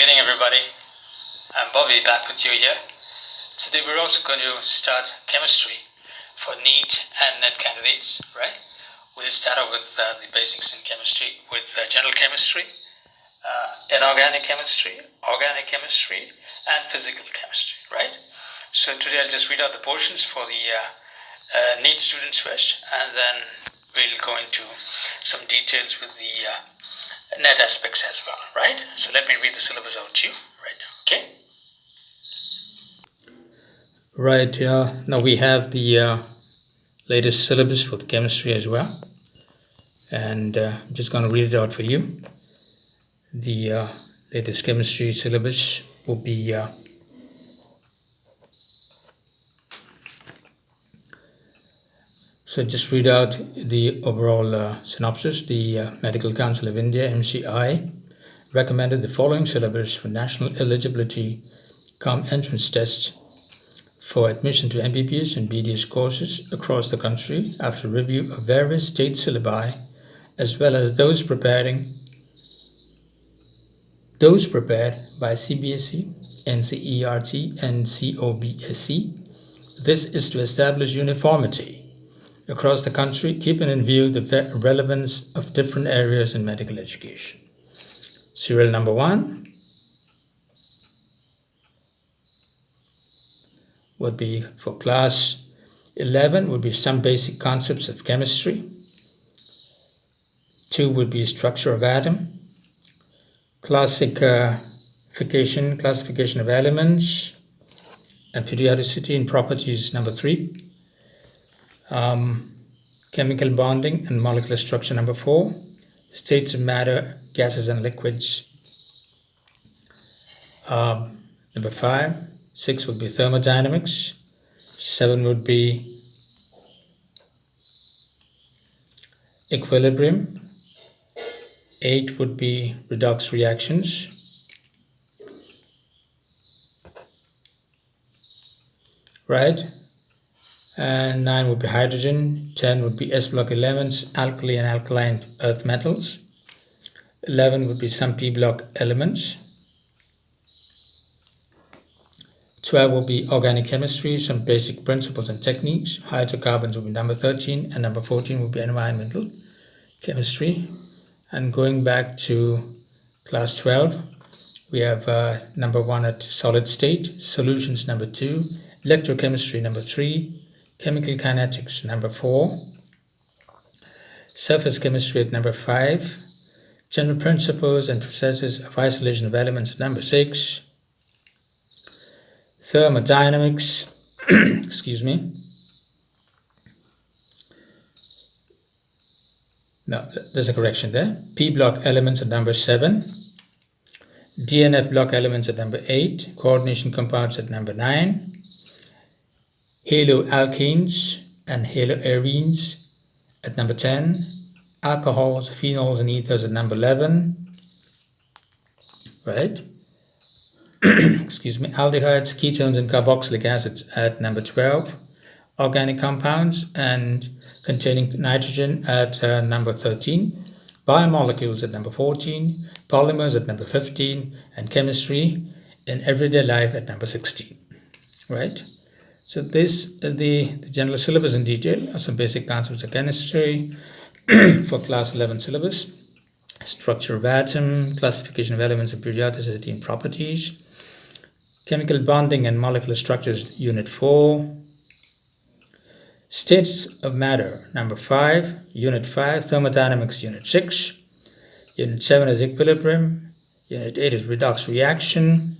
Good evening, everybody. I'm Bobby, back with you here. Today we're also going to start chemistry for Neet and NET candidates, right? We'll start out with the basics in chemistry with general chemistry, inorganic chemistry, organic chemistry, and physical chemistry, right? So today I'll just read out the portions for the Neet students first, and then we'll go into some details with the NET aspects as well, right? So let me read the syllabus out to you right now, okay? Right, now we have the latest syllabus for the chemistry as well. And I'm just going to read it out for you. The latest chemistry syllabus will be so just read out the overall synopsis. The Medical Council of India, MCI, recommended the following syllabus for national eligibility cum entrance tests for admission to MBBS and BDS courses across the country after review of various state syllabi, as well as those prepared by CBSE, NCERT, and COBSE. This is to establish uniformity across the country, keeping in view the relevance of different areas in medical education. Serial number 1 would be for class 11 would be some basic concepts of chemistry. 2 would be structure of atom, classification of elements, and periodicity and properties number 3. Chemical bonding and molecular structure number 4, states of matter, gases and liquids number 5. 6 would be thermodynamics. 7 would be equilibrium. 8 would be redox reactions. Right? And 9 would be hydrogen. 10 would be S block elements, alkali and alkaline earth metals. 11 would be some P block elements. 12 will be organic chemistry, some basic principles and techniques. Hydrocarbons will be number 13, and number 14 will be environmental chemistry. And going back to class 12, we have number 1 at solid state, solutions number 2, electrochemistry number 3, chemical kinetics number 4, surface chemistry at number 5, general principles and processes of isolation of elements at number 6, thermodynamics, excuse me. No, there's a correction there. P block elements at number 7. DNF block elements at number 8. Coordination compounds at number 9. Haloalkanes and haloarenes at number 10. Alcohols, phenols, and ethers at number 11. Right? Excuse me. Aldehydes, ketones, and carboxylic acids at number 12. Organic compounds and containing nitrogen at number 13. Biomolecules at number 14. Polymers at number 15. And chemistry in everyday life at number 16. Right? So this the general syllabus in detail are some basic concepts of chemistry for class 11 syllabus. Structure of atom, classification of elements and periodicity and properties. Chemical bonding and molecular structures, unit 4. States of matter, number 5. Unit 5, thermodynamics, unit 6. Unit 7 is equilibrium. Unit 8 is redox reaction.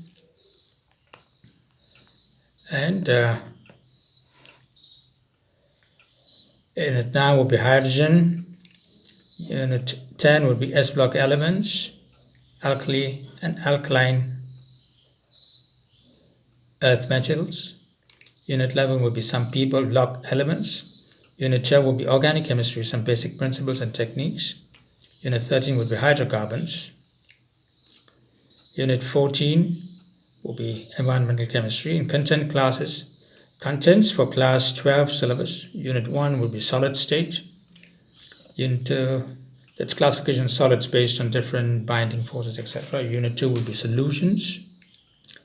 And unit 9 will be hydrogen. Unit 10 would be S block elements, alkali and alkaline earth metals. Unit 11 will be some P block elements. Unit 12 will be organic chemistry, some basic principles and techniques. Unit 13 would be hydrocarbons. Unit 14 will be environmental chemistry and content classes. Contents for class 12 syllabus. Unit 1 will be solid state. Unit 2, That's classification of solids based on different binding forces, etc. Unit 2 would be solutions.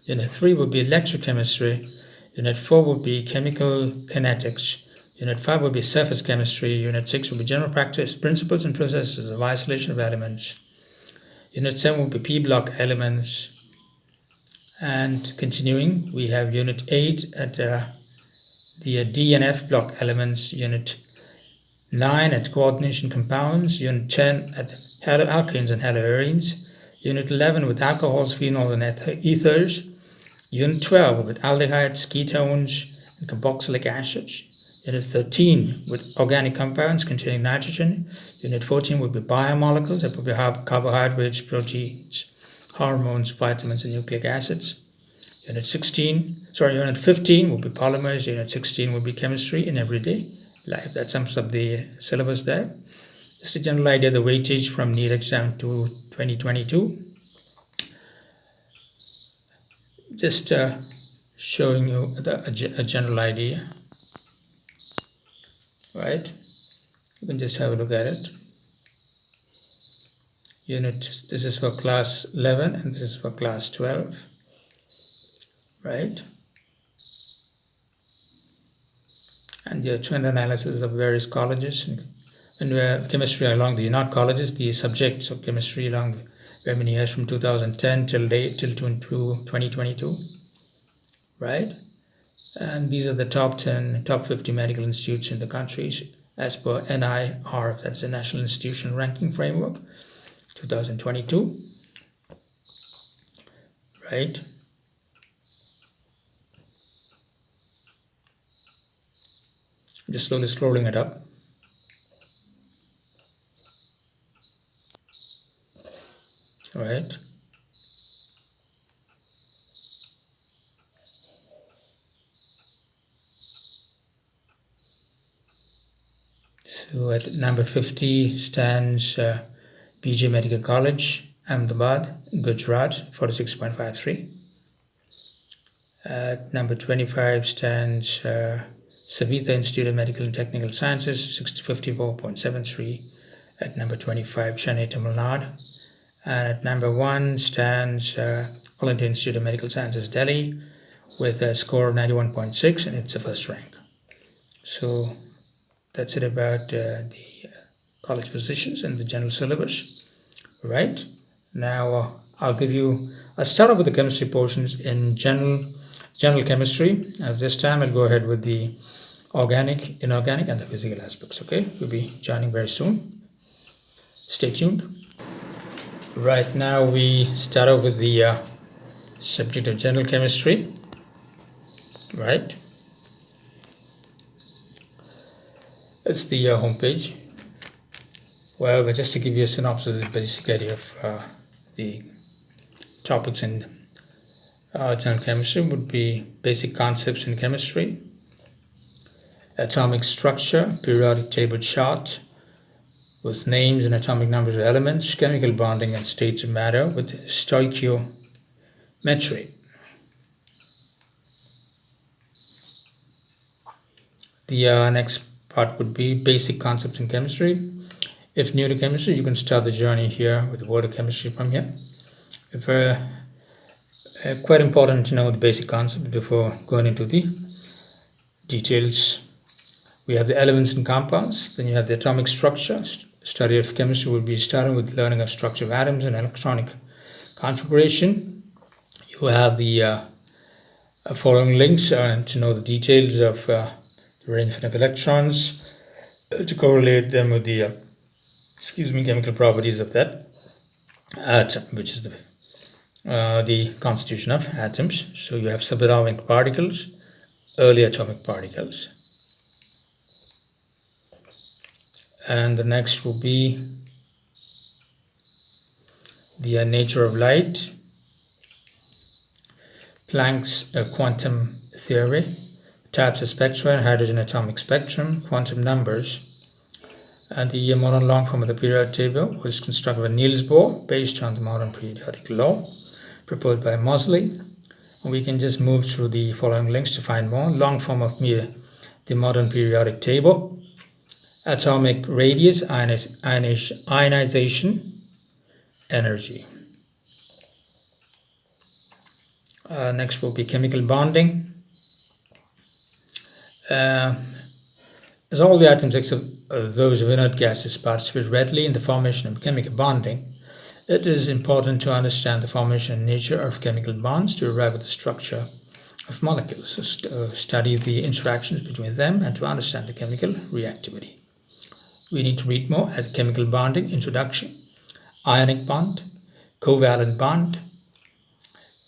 Unit 3 would be electrochemistry. Unit 4 would be chemical kinetics. Unit 5 would be surface chemistry. Unit 6 would be general practice, principles and processes of isolation of elements. Unit 7 would be P block elements. And continuing, we have Unit 8 at the D and F block elements. Unit 9 at coordination compounds. Unit 10 at haloalkanes and haloarenes. Unit 11 with alcohols, phenols, and ethers. Unit 12 with aldehydes, ketones, and carboxylic acids. Unit 13 with organic compounds containing nitrogen. Unit 14 would be biomolecules, that would be carbohydrates, proteins, hormones, vitamins, and nucleic acids. Unit 15 would be polymers. Unit 16 would be chemistry in everyday life. That sums up the syllabus there. Just a general idea of the weightage from Neet exam to 2022. Just showing you a general idea, right? You can just have a look at it. This is for class 11 and this is for class 12, right? And your trend analysis of various colleges and chemistry along the not colleges, the subjects of chemistry along very many years from 2010 till 2022, right? And these are the top 50 medical institutes in the countries as per NIR, that's the National Institution Ranking Framework, 2022, right? Just slowly scrolling it up. Right. So at number 50 stands BJ Medical College, Ahmedabad, Gujarat, 46.53. At number 25 stands Savitha Institute of Medical and Technical Sciences, 54.73. At number 25, Chennai, Tamil Nadu. And at number 1 stands All India Institute of Medical Sciences, Delhi, with a score of 91.6, and it's the first rank. So that's it about the college positions and the general syllabus. Right, now I'll start off with the chemistry portions in general chemistry. This time I'll go ahead with the organic, inorganic, and the physical aspects. Okay, we'll be joining very soon. Stay tuned. Right, now we start off with the subject of general chemistry. Right, it's the homepage. Well, just to give you a synopsis, the basic idea of the topics in general chemistry would be basic concepts in chemistry, atomic structure, periodic table chart with names and atomic numbers of elements, chemical bonding and states of matter with stoichiometry. The next part would be basic concepts in chemistry. If new to chemistry, you can start the journey here with the word of chemistry from here. If quite important to know the basic concept before going into the details. We have the elements and compounds, then you have the atomic structure. Study of chemistry will be starting with learning of structure of atoms and electronic configuration. You have the following links to know the details of the arrangement of electrons, to correlate them with the chemical properties of that atom, which is the constitution of atoms. So you have subatomic particles, early atomic particles. And the next will be the nature of light, Planck's quantum theory, types of spectra, hydrogen atomic spectrum, quantum numbers, and the modern long form of the periodic table was constructed by Niels Bohr based on the modern periodic law proposed by Moseley. We can just move through the following links to find more. Long form of the modern periodic table. atomic radius, ionization energy. Next will be chemical bonding. As all the atoms except those of inert gases participate readily in the formation of chemical bonding, it is important to understand the formation and nature of chemical bonds to arrive at the structure of molecules, so study the interactions between them and to understand the chemical reactivity. We need to read more at chemical bonding, introduction, ionic bond, covalent bond,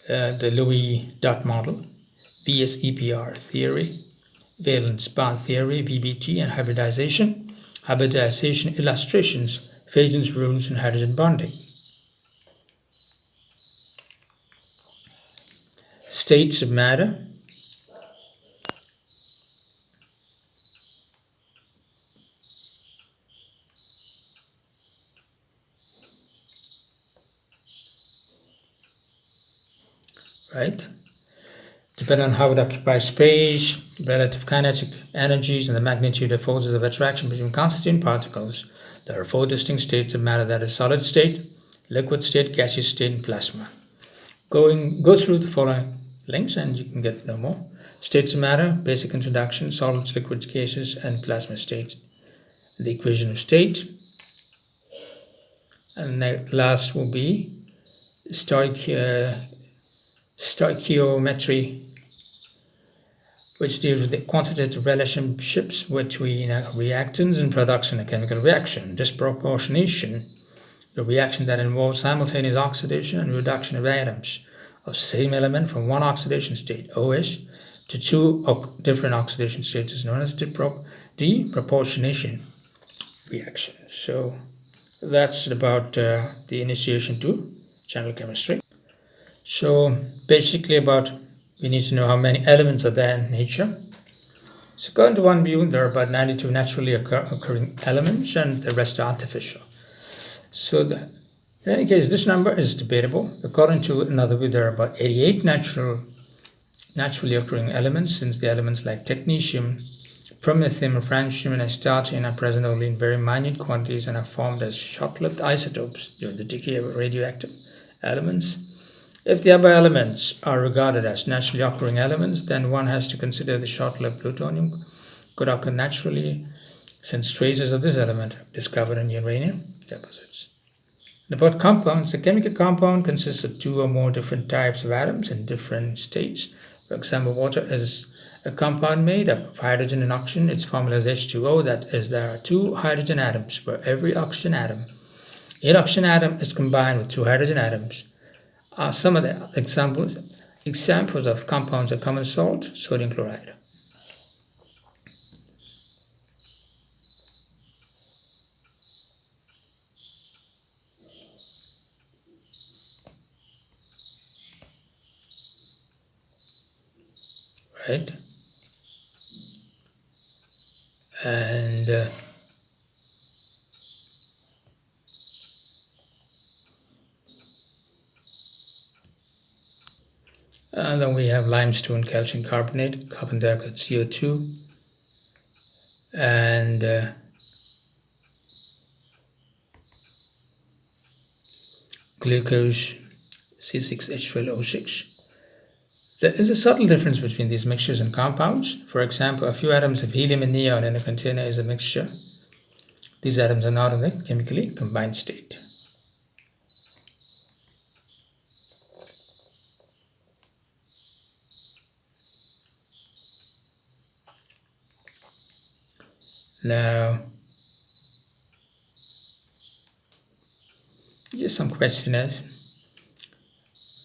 the Lewis dot model, VSEPR theory, valence bond theory, VBT, and hybridization, illustrations, Fagens's rules, and hydrogen bonding. States of matter. Right? Depending on how it occupies space, relative kinetic energies, and the magnitude of forces of attraction between constituent particles, there are 4 distinct states of matter, that is solid state, liquid state, gaseous state, and plasma. Go through the following links and you can get to know more. States of matter, basic introduction, solids, liquids, gases, and plasma states. The equation of state. And last will be stoichiometry, which deals with the quantitative relationships between reactants and products in a chemical reaction. Disproportionation, the reaction that involves simultaneous oxidation and reduction of atoms of same element from one oxidation state, OS, to 2 different oxidation states, is known as deproportionation reaction. So that's about the initiation to general chemistry. So basically we need to know how many elements are there in nature. So according to one view, there are about 92 naturally occurring elements and the rest are artificial. So in any case, this number is debatable. According to another view, there are about 88 naturally occurring elements, since the elements like technetium, promethium, francium, and astatine are present only in very minute quantities and are formed as short-lived isotopes during the decay of radioactive elements. If the above elements are regarded as naturally occurring elements, then one has to consider the short-lived plutonium could occur naturally, since traces of this element are discovered in uranium deposits. About compounds, a chemical compound consists of 2 or more different types of atoms in different states. For example, water is a compound made up of hydrogen and oxygen. Its formula is H2O, that is, there are 2 hydrogen atoms for every oxygen atom. Each oxygen atom is combined with 2 hydrogen atoms. Some of the examples of compounds are common salt, sodium chloride. Right? And then we have limestone, calcium carbonate, carbon dioxide, CO2, and glucose, C6H12O6. There is a subtle difference between these mixtures and compounds. For example, a few atoms of helium and neon in a container is a mixture. These atoms are not in the chemically combined state. Now, just some questionnaires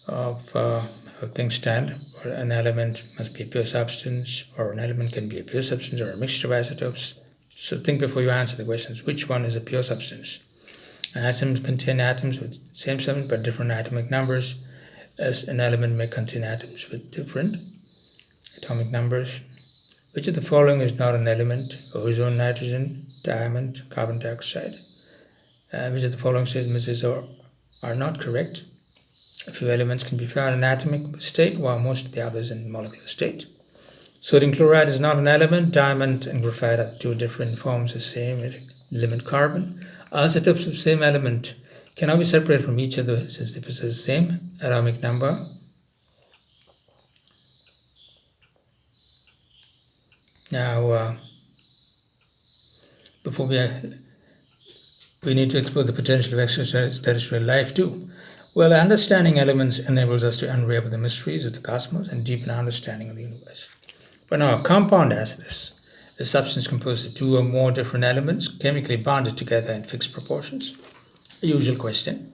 of how things stand. An element must be a pure substance, or an element can be a pure substance or a mixture of isotopes. So think before you answer the questions. Which one is a pure substance? Atoms contain atoms with same substance but different atomic numbers, as an element may contain atoms with different atomic numbers. Which of the following is not an element? Ozone, nitrogen, diamond, carbon dioxide. Which of the following statements are not correct? A few elements can be found in atomic state, while most of the others in molecular state. Sodium chloride is not an element. Diamond and graphite are two different forms of same element carbon. Isotopes of same element cannot be separated from each other since they possess the same atomic number. Now, before we need to explore the potential of extraterrestrial life too. Well, understanding elements enables us to unravel the mysteries of the cosmos and deepen our understanding of the universe. But now, a compound as this, a substance composed of two or more different elements chemically bonded together in fixed proportions. A usual question.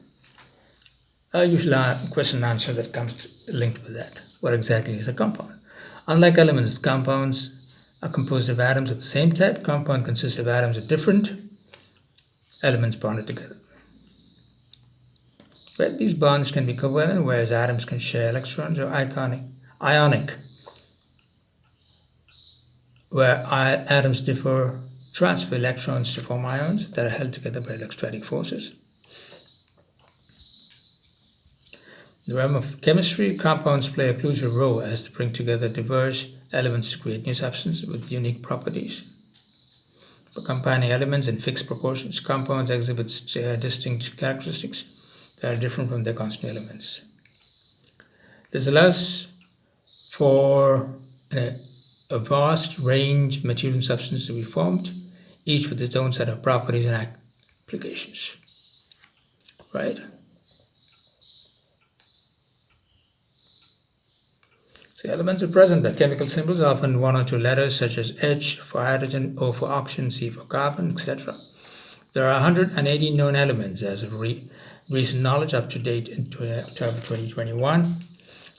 A usual question and answer that comes linked with that. What exactly is a compound? Unlike elements, compounds are composed of atoms of the same type. Compound consists of atoms of different elements bonded together. Where these bonds can be covalent, whereas atoms can share electrons, or ionic, where atoms transfer electrons to form ions that are held together by electrostatic forces. In the realm of chemistry, compounds play a crucial role as they bring together diverse elements to create new substances with unique properties. By combining elements in fixed proportions, compounds exhibit distinct characteristics that are different from their constant elements. This allows for a vast range of material and substances to be formed, each with its own set of properties and applications. Right? So elements are present by chemical symbols, often one or two letters such as H for hydrogen, O for oxygen, C for carbon, etc. There are 180 known elements as of recent knowledge up to date in October 2021,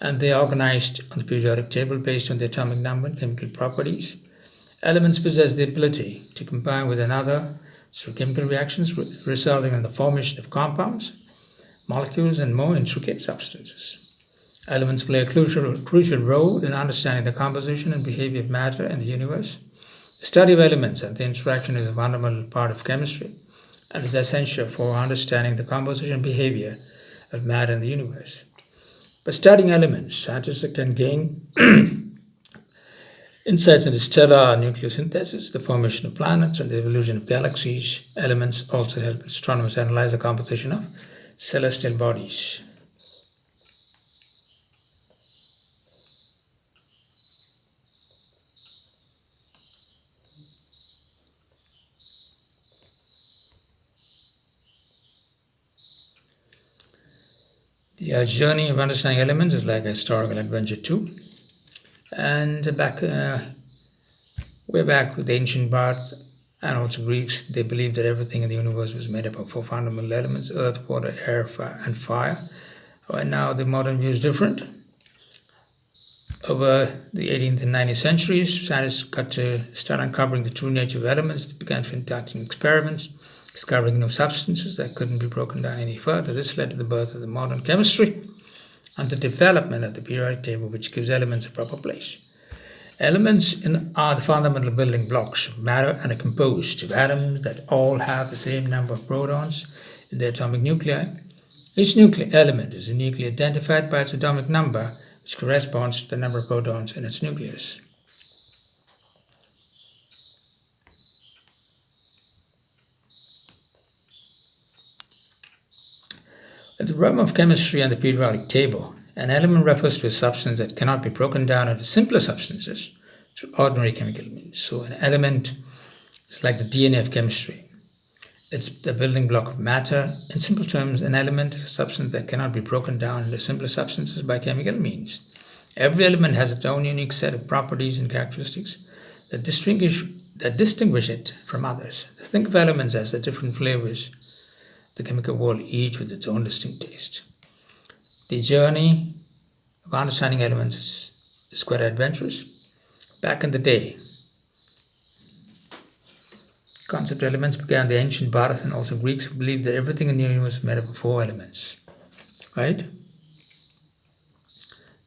and they are organized on the periodic table based on their atomic number and chemical properties. Elements possess the ability to combine with another through chemical reactions, resulting in the formation of compounds, molecules, and more intricate substances. Elements play a crucial role in understanding the composition and behavior of matter in the universe. The study of elements and the interaction is a fundamental part of chemistry and is essential for understanding the composition and behavior of matter in the universe. By studying elements, scientists can gain insights into stellar nucleosynthesis, the formation of planets, and the evolution of galaxies. Elements also help astronomers analyze the composition of celestial bodies. The journey of understanding elements is like a historical adventure too. And way back with the ancient Bards and also Greeks, they believed that everything in the universe was made up of four fundamental elements: earth, water, air, and fire. Right now, the modern view is different. Over the 18th and 19th centuries, scientists got to start uncovering the true nature of elements. They began conducting experiments, discovering new substances that couldn't be broken down any further. This led to the birth of the modern chemistry and the development of the periodic table, which gives elements a proper place. Elements are the fundamental building blocks of matter and are composed of atoms that all have the same number of protons in their atomic nuclei. Each nuclear element is uniquely identified by its atomic number, which corresponds to the number of protons in its nucleus. In the realm of chemistry and the periodic table, an element refers to a substance that cannot be broken down into simpler substances through ordinary chemical means. So an element is like the DNA of chemistry. It's the building block of matter. In simple terms, an element is a substance that cannot be broken down into simpler substances by chemical means. Every element has its own unique set of properties and characteristics that distinguish it from others. Think of elements as the different flavors the chemical world, each with its own distinct taste. The journey of understanding elements is quite adventurous. Back in the day, concept elements began the ancient Bards and also Greeks, who believed that everything in the universe was made up of four elements, right?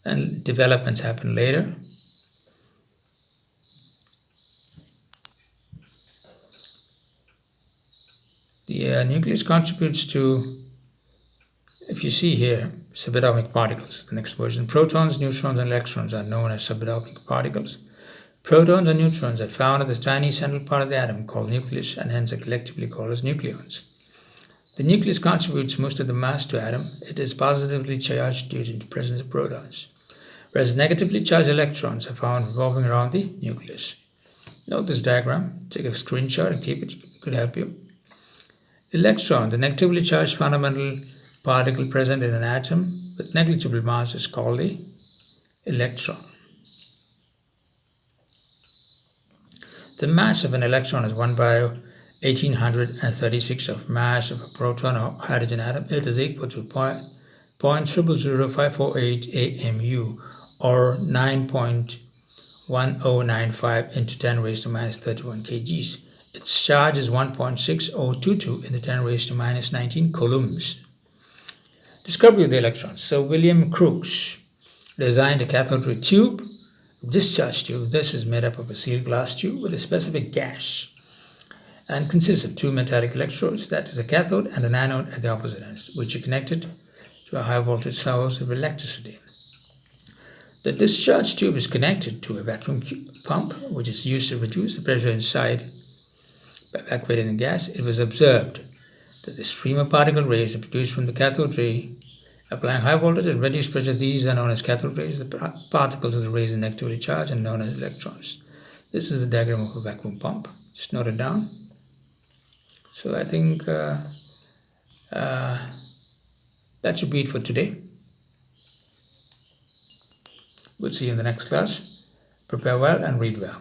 And developments happened later. The nucleus contributes to, if you see here, subatomic particles. The next version: protons, neutrons, and electrons are known as subatomic particles. Protons and neutrons are found at the tiny central part of the atom called nucleus and hence are collectively called as nucleons. The nucleus contributes most of the mass to atom. It is positively charged due to the presence of protons, whereas negatively charged electrons are found revolving around the nucleus. Note this diagram, take a screenshot and keep it, it could help you. Electron, the negatively charged fundamental particle present in an atom with negligible mass, is called the electron. The mass of an electron is 1 by 1836 of mass of a proton or hydrogen atom. It is equal to 0.000548 AMU or 9.1095 into 10 raised to minus 31 kgs. Its charge is 1.6022 into 10 raised to minus 19 coulombs. Discovery of the electrons. Sir William Crookes designed a cathode ray tube, discharge tube. This is made up of a sealed glass tube with a specific gas and consists of two metallic electrodes, that is a cathode and an anode at the opposite ends, which are connected to a high voltage source of electricity. The discharge tube is connected to a vacuum pump, which is used to reduce the pressure inside by evacuating the gas. It was observed that the stream of particle rays are produced from the cathode ray. Applying high voltage at reduced pressure, these are known as cathode rays. The particles of the rays are negatively charged and known as electrons. This is the diagram of a vacuum pump. Just note it down. So I think that should be it for today. We'll see you in the next class. Prepare well and read well.